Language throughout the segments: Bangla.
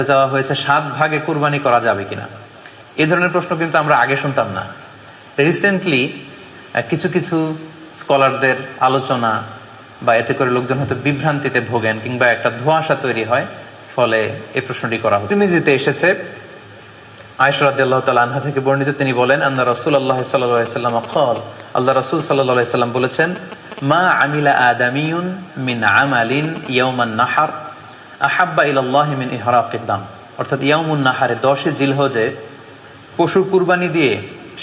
চাওয়া হয়েছে 7 ভাগে কুরবানি করা যাবে কিনা। এই ধরনের প্রশ্ন কিন্তু আমরা আগে শুনতাম না। রিসেন্টলি কিছু কিছু স্কলারদের আলোচনা বা এতে করে লোকজন হয়তো বিভ্রান্তিতে ভোগেন কিংবা একটা ধোঁয়াশা তৈরি হয়, ফলে এই প্রশ্নটি করা হয়। তিরমিজিতে এসেছে, আয়েশা রাদিয়াল্লাহু তাআলা আনহা থেকে বর্ণিত, তিনি বলেন, আন্না রাসূলুল্লাহ সাল্লাল্লাহু আলাইহি ওয়াসাল্লাম ক্বাল, আল্লাহ রাসূল সাল্লাল্লাহু আলাইহি ওয়াসাল্লাম বলেছেন, মা আমিলা আদামিয়ুন মিন আমালিন ইয়াওমান নাহর আহাব্বা ইলাল্লাহি মিন ইহরাকিদ দাম। অর্থাৎ ইয়াউমুন নাহারে 10 জিলহজে পশু কুরবানি দিয়ে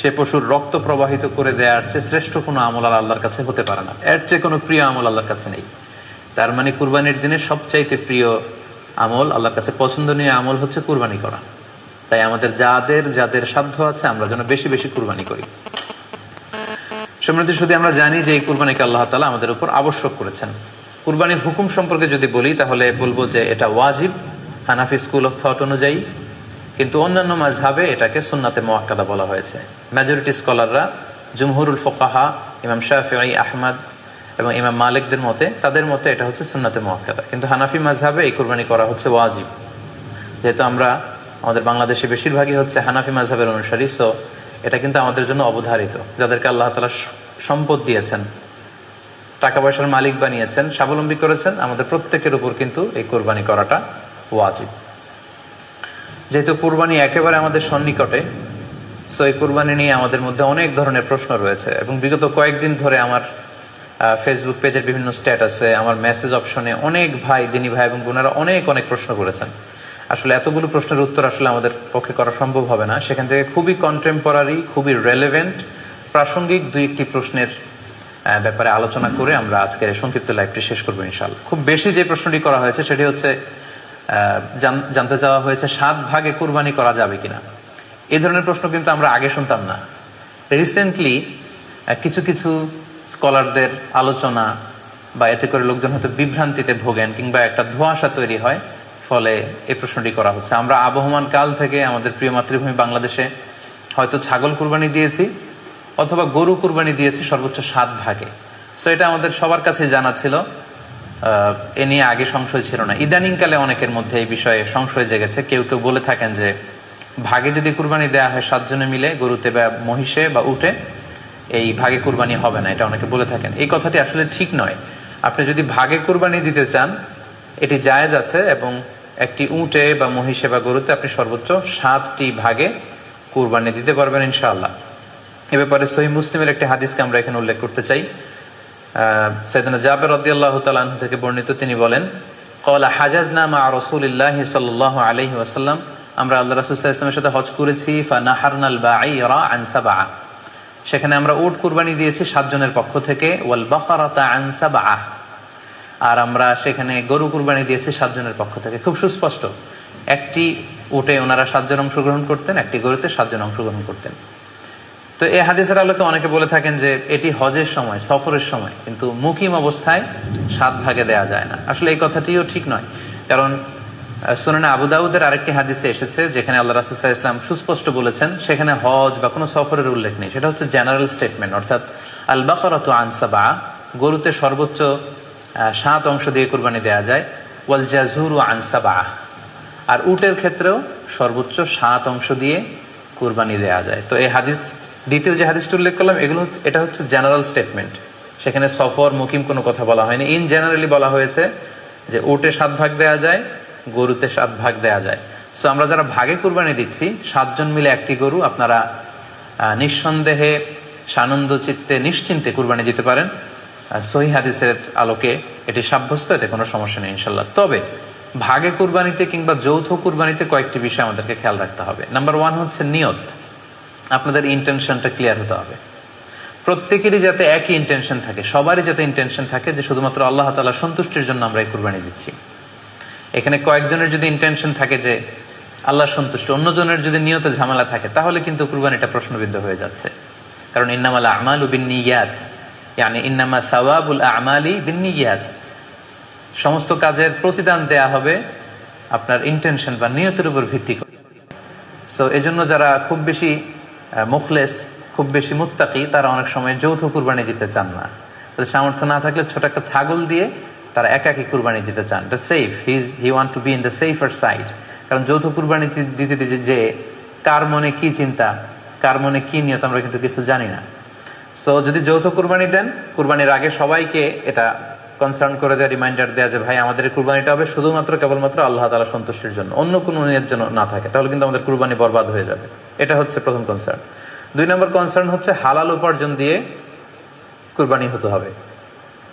সে পশুর রক্ত প্রবাহিত করে দেওয়ার চেয়ে শ্রেষ্ঠ কোনো আমল আল্লাহর কাছে হতে পারে না। এর চেয়ে কোনো প্রিয় আমল আল্লাহর কাছে নেই। তার মানে কুরবানির দিনে সবচাইতে প্রিয় আমল, আল্লাহর কাছে পছন্দনীয় আমল হচ্ছে কুরবানি করা। তাই আমাদের যাদের সাধ্য আছে আমরা যেন বেশি বেশি কুরবানি করি। সম্মানিত শুধু আমরা জানি যে এই কুরবানিকে আল্লাহ তাআলা আমাদের উপর আবশ্যক করেছেন। কুরবানির হুকুম সম্পর্কে যদি বলি তাহলে বলবো যে এটা ওয়াজিব হানাফি স্কুল অফ থট অনুযায়ী, কিন্তু অন্যান্য মাযহাবে এটাকে সুন্নাতে মুআক্কাদা বলা হয়েছে। মেজরিটি স্কলাররা, জুমহুরুল ফুকাহা, ইমাম শাফিঈ, আহমদ এবং ইমাম মালিকদের মতে, তাদের মতে এটা হচ্ছে সুন্নাতে মুআক্কাদা। কিন্তু হানাফি মাযহাবে এই কুরবানি করা হচ্ছে ওয়াজিব। যেহেতু আমরা আমাদের বাংলাদেশে বেশিরভাগই হচ্ছে হানাফি মাযহাবের অনুসারী, সো এটা কিন্তু আমাদের জন্য অবধারিত। যাদেরকে আল্লাহ তাআলা সম্পদ দিয়েছেন, টাকা পয়সার মালিক বানিয়েছেন, স্বাবলম্বী করেছেন, আমাদের প্রত্যেকের উপর কিন্তু এই কুরবানি করাটা ওয়াজিব। যেহেতু কুরবানি একেবারে আমাদের সন্নিকটে, সো এই কুরবানি নিয়ে আমাদের মধ্যে অনেক ধরনের প্রশ্ন রয়েছে এবং বিগত কয়েকদিন ধরে আমার ফেসবুক পেজের বিভিন্ন স্ট্যাটাসে, আমার মেসেজ অপশনে অনেক ভাই, দিনী ভাই এবং বোনেরা অনেক প্রশ্ন করেছেন। আসলে এতগুলো প্রশ্নের উত্তর আসলে আমাদের পক্ষে করা সম্ভব হবে না। সেখান থেকে খুবই কন্টেম্পোরারি, খুবই রেলেভেন্ট, প্রাসঙ্গিক 2-1টি প্রশ্নের ব্যাপারে আলোচনা করে আমরা আজকের এই সংক্ষিপ্ত লাইভটি শেষ করবো ইনশাআল্লাহ। খুব বেশি যে প্রশ্নটি করা হয়েছে সেটি হচ্ছে জানতে চাওয়া হয়েছে 7 ভাগে কুরবানি করা যাবে কিনা। এই ধরনের প্রশ্ন কিন্তু আমরা আগে শুনতাম না। রিসেন্টলি কিছু কিছু স্কলারদের আলোচনা বা এতে করে লোকজন হয়তো বিভ্রান্তিতে ভোগেন কিংবা একটা ধোঁয়াশা তৈরি হয়, ফলে এই প্রশ্নটি করা হচ্ছে। আমরা আবহমান কাল থেকে আমাদের প্রিয় মাতৃভূমি বাংলাদেশে হয়তো ছাগল কুরবানি দিয়েছি অথবা গরু কুরবানি দিয়েছি সর্বোচ্চ 7 ভাগে। সো এটা আমাদের সবার কাছে জানা ছিল, এ নিয়ে আগে সংশয় ছিল না। ইদানিংকালে অনেকের মধ্যে এই বিষয়ে সংশয় জেগেছে। কেউ কেউ বলে থাকেন যে ভাগে যদি কুরবানি দেওয়া হয় 7 জনে মিলে, গরুতে বা মহিষে বা উটে, এই ভাগে কুরবানি হবে না, এটা অনেকে বলে থাকেন। এই কথাটি আসলে ঠিক নয়। আপনি যদি ভাগে কুরবানি দিতে চান এটি জায়েজ আছে, এবং একটি উটে বা মহিষে বা গরুতে আপনি সর্বোচ্চ 7টি ভাগে কুরবানি দিতে পারবেন ইনশাআল্লাহ। এ ব্যাপারে সহিহ মুসলিমের একটি হাদিসকে আমরা এখানে উল্লেখ করতে চাই। সাইয়েদনা জাবের রাদিয়াল্লাহু তাআলা আনহু থেকে বর্ণিত, তিনি বলেন, ক্বালা হাজাজনা মা রাসূলিল্লাহি সাল্লাল্লাহু আলাইহি ওয়াসাল্লাম, আমরা আল্লাহ রাসূল সাল্লাল্লাহু আলাইহি ওয়াসাল্লামের সাথে হজ করেছি। ফানাহারনাল বাঈরা আন সাবআ, সেখানে আমরা উট কুরবানি দিয়েছি 7 জনের পক্ষ থেকে। ওয়াল বাকারাতা আন সাবআ, আর আমরা সেখানে গরু কুরবানি দিয়েছি 7 জনের পক্ষ থেকে। খুব সুস্পষ্ট, একটি উটে ওনারা 7 জন অংশগ্রহণ করতেন, একটি গরুতে 7 জন অংশগ্রহণ করতেন। তো এই হাদিসের আলোকে অনেকে বলে থাকেন যে এটি হজের সময়, সফরের সময়, কিন্তু মুকিম অবস্থায় 7 ভাগে দেয়া যায় না। আসলে এই কথাটিও ঠিক নয়, কারণ সুনানে আবু দাউদের আরেকটি হাদিসে এসেছে যেখানে আল্লাহ রাসূল সাল্লাল্লাহু আলাইহি ওয়াসাল্লাম সুস্পষ্ট বলেছেন, সেখানে হজ বা কোনো সফরের উল্লেখ নেই। সেটা হচ্ছে জেনারেল স্টেটমেন্ট, অর্থাৎ আল বাকারাতু আন সাবআ, গরুতে সর্বোচ্চ 7 অংশ দিয়ে কুরবানি দেয়া যায়। ওয়াল জাযুরু আন সাবআ, আর উটের ক্ষেত্রেও সর্বোচ্চ 7 অংশ দিয়ে কুরবানি দেয়া যায়। তো এই হাদিস, দ্বিতীয় যে হাদিসটি উল্লেখ করলাম, এটা হচ্ছে জেনারেল স্টেটমেন্ট। সেখানে সফর, মুকিম কোনো কথা বলা হয়নি। ইন জেনারেলি বলা হয়েছে যে উটে 7 ভাগ দেয়া যায়, গরুতে 7 ভাগ দেয়া যায়। সো আমরা যারা ভাগে কুরবানি দিচ্ছি, 7 জন মিলে একটি গরু, আপনারা নিঃসন্দেহে সানন্দ চিত্তে নিশ্চিন্তে কুরবানি দিতে পারেন। সহিহ হাদিসের আলোকে এটি সাব্যস্ত, এতে কোনো সমস্যা নেই ইনশাল্লাহ। তবে ভাগে কুরবানিতে কিংবা যৌথ কুরবানিতে কয়েকটি বিষয় আমাদেরকে খেয়াল রাখতে হবে। নাম্বার 1 হচ্ছে নিয়ত। আপনাদের ইন্টেনশনটা ক্লিয়ার হতে হবে। প্রত্যেকেরই যাতে একই ইন্টেনশন থাকে, সবারই যাতে ইন্টেনশন থাকে যে শুধুমাত্র আল্লাহ তাআলার সন্তুষ্টির জন্য আমরা এই কুরবানি দিচ্ছি। এখানে কয়েকজনের যদি ইন্টেনশন থাকে যে আল্লাহর সন্তুষ্টি, অন্যজনের যদি নিয়তে ঝামেলা থাকে, তাহলে কিন্তু কুরবানিটা প্রশ্নবিদ্ধ হয়ে যাচ্ছে। কারণ ইন্নামাল আমালু বিন্নিয়াত, ইয়ানি ইন্নামা সাওয়াবুল আমালি বিন্নিয়াত, সমস্ত কাজের প্রতিদান দেয়া হবে আপনার ইন্টেনশন বা নিয়তের উপর ভিত্তি করে। সো এজন্য যারা খুব বেশি মুখলেস, খুব বেশি মুত্তাকি, তারা অনেক সময় যৌথ কুরবানি দিতে চান না। তাদের সামর্থ্য না থাকলে ছোট একটা ছাগল দিয়ে তারা একাকী কুরবানি দিতে চান। The safe, he want to be in the safer side. কারণ যৌথ কুরবানি দিতে দিতে যে কার মনে কি চিন্তা, কার মনে কি নিয়ত, আমরা কিন্তু কিছু জানি না। সো যদি যৌথ কুরবানি দেন, কুরবানির আগে সবাইকে এটা কনসার্ন করে দেওয়া, রিমাইন্ডার দেওয়া যে ভাই আমাদের কুরবানিটা হবে শুধুমাত্র কেবলমাত্র আল্লাহ তাআলা সন্তুষ্টির জন্য, অন্য কোনো নিয়তের জন্য না থাকে, তাহলে কিন্তু আমাদের কুরবানি বরবাদ হয়ে যাবে। এটা হচ্ছে প্রথম কনসার্ন। 2 নম্বর কনসার্ন হচ্ছে হালাল উপার্জন দিয়ে কুরবানি হতে হবে।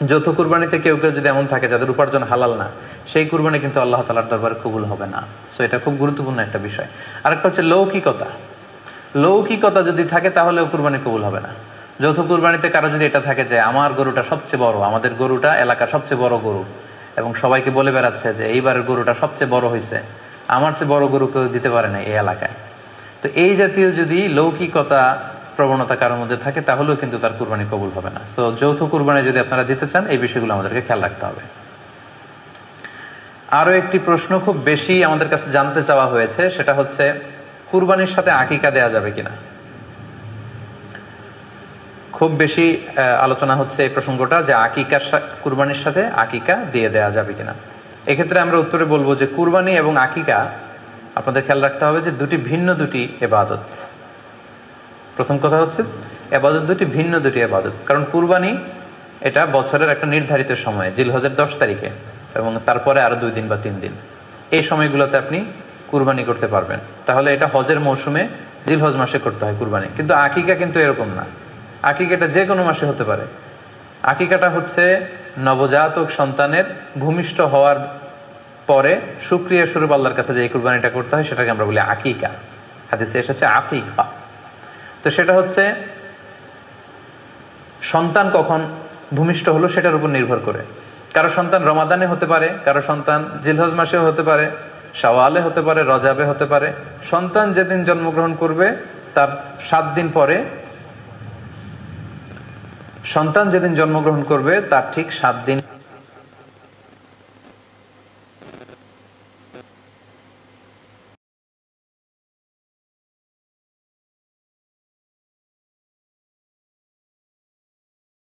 যৌথ কুরবানিতে কেউ কেউ যদি এমন থাকে যাদের উপার্জন হালাল না, সেই কুরবানি কিন্তু আল্লাহ তাআলার দরবারে কবুল হবে না। সো এটা খুব গুরুত্বপূর্ণ একটা বিষয়। আরেকটা হচ্ছে লৌকিকতা। লৌকিকতা যদি থাকে তাহলেও কুরবানি কবুল হবে না। যৌথ কুরবানিতে কারো যদি এটা থাকে যে আমার গরুটা সবচেয়ে বড়, আমাদের গরুটা এলাকার সবচেয়ে বড় গরু, এবং সবাইকে বলে বেড়াচ্ছে যে এইবারের গরুটা সবচেয়ে বড় হয়েছে, আমার চেয়ে বড় গরু কেউ দিতে পারে না এই এলাকায়, তো এই জাতীয় যদি লৌকিকতা প্রবণতা কারোর মধ্যে থাকে তাহলেও কিন্তু তার কুরবানি কবুল হবে না। সো যৌথ কুরবানি যদি আপনারা দিতে চান, এই বিষয়গুলো আমাদেরকে খেয়াল রাখতে হবে। আরো একটি প্রশ্ন খুব বেশি আমাদের কাছে জানতে চাওয়া হয়েছে, সেটা হচ্ছে কুরবানির সাথে আকিকা দেয়া যাবে কিনা। খুব বেশি আলোচনা হচ্ছে এই প্রসঙ্গটা যে কুরবানির সাথে আকিকা দিয়ে দেয়া যাবে কিনা। এক্ষেত্রে আমরা উত্তরে বলবো যে কুরবানি এবং আকিকা আপনাদের খেয়াল রাখতে হবে যে ভিন্ন দুটি ইবাদত। প্রথম কথা হচ্ছে ইবাদত ভিন্ন দুটি ইবাদত। কারণ কুরবানি এটা বছরের একটা নির্ধারিত সময়, জিলহজের 10 তারিখে, এবং তারপরে আরো 2 দিন বা 3 দিন, এই সময়গুলোতে আপনি কুরবানি করতে পারবেন। তাহলে এটা হজের মৌসুমে জিলহজ মাসে করতে হয় কুরবানি। কিন্তু আকিকা কিন্তু এরকম না। আকিকাটা যে কোনো মাসে হতে পারে। আকিকাটা হচ্ছে নবজাতক সন্তানের ভূমিষ্ঠ হওয়ার পরে শুকরিয়া স্বরূপ আল্লাহর কাছে যে কুরবানিটা করতে হয় সেটাকে আমরা বলি আকিকা। হাদিসে এসেছে আকিকা। তো সেটা হচ্ছে সন্তান কখন ভূমিষ্ঠ হলো সেটার উপর নির্ভর করে। কারো সন্তান রমাদানে হতে পারে, কারো সন্তান জিলহজ মাসেও হতে পারে, শাওয়ালে হতে পারে, রজাবে হতে পারে। সন্তান যেদিন জন্মগ্রহণ করবে তার 7 দিন পরে, সন্তান যেদিন জন্মগ্রহণ করবে তার ঠিক 7 দিন